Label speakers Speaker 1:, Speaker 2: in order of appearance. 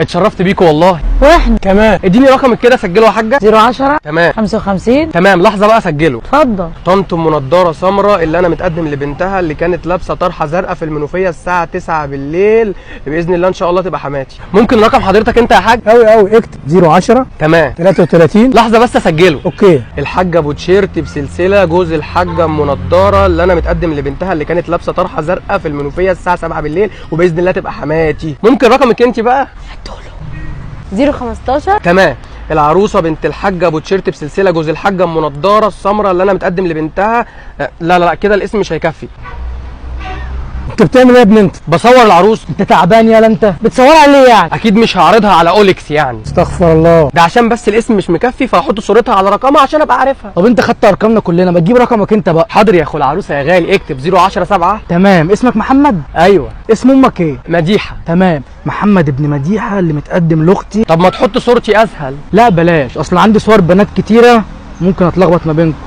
Speaker 1: اتشرفت بيكوا والله.
Speaker 2: واحنا
Speaker 1: كمان اديني رقمك كده اسجله يا حاجه.
Speaker 2: 010
Speaker 1: تمام
Speaker 2: 55.
Speaker 1: تمام، لحظه بقى اسجله.
Speaker 2: اتفضل.
Speaker 1: طنط ام نضاره سمراء اللي انا متقدم لبنتها اللي كانت لابسه طرحه زرقاء في المنوفيه الساعه 9 بالليل، باذن الله ان شاء الله تبقى حماتي. ممكن رقم حضرتك انت يا حاج؟
Speaker 3: قوي اكتب 010
Speaker 1: تمام
Speaker 3: 33.
Speaker 1: لحظه بس اسجله.
Speaker 3: اوكي.
Speaker 1: الحاجه ابو تيشيرت بسلسله جوز الحاجه ام نضاره اللي انا متقدم لبنتها اللي كانت لابسه طرحه زرقاء في المنوفيه الساعه 7 بالليل وباذن الله تبقى حماتي. ممكن رقمك انت بقى؟
Speaker 2: 015.
Speaker 1: تمام. العروسه بنت الحاجه ابو تيشيرت بسلسله جوز الحاجه ام نضاره السمراء اللي انا متقدم لبنتها. لا كده الاسم مش هيكفي.
Speaker 3: انت بتعمل ايه يا ابني انت؟
Speaker 1: بصور العروس.
Speaker 3: انت تعبان يالا انت؟
Speaker 2: بتصورها ليه يعني؟
Speaker 1: اكيد مش هعرضها على اوليكس يعني.
Speaker 3: استغفر الله.
Speaker 1: ده عشان بس الاسم مش مكفي فهحط صورتها على رقمها عشان ابقى عارفها.
Speaker 3: طب انت خدت ارقامنا كلنا، ما تجيب رقمك انت بقى.
Speaker 1: حاضر يا اخو العروسه يا غالي، اكتب 010 7.
Speaker 3: تمام. اسمك محمد؟
Speaker 1: ايوه.
Speaker 3: اسم امك ايه؟
Speaker 1: مديحه.
Speaker 3: تمام. محمد ابن مديحه اللي متقدم لاختي.
Speaker 1: طب ما تحط صورتي اسهل.
Speaker 3: لا بلاش، اصل عندي صور بنات كتيره ممكن اتلخبط ما بينكم.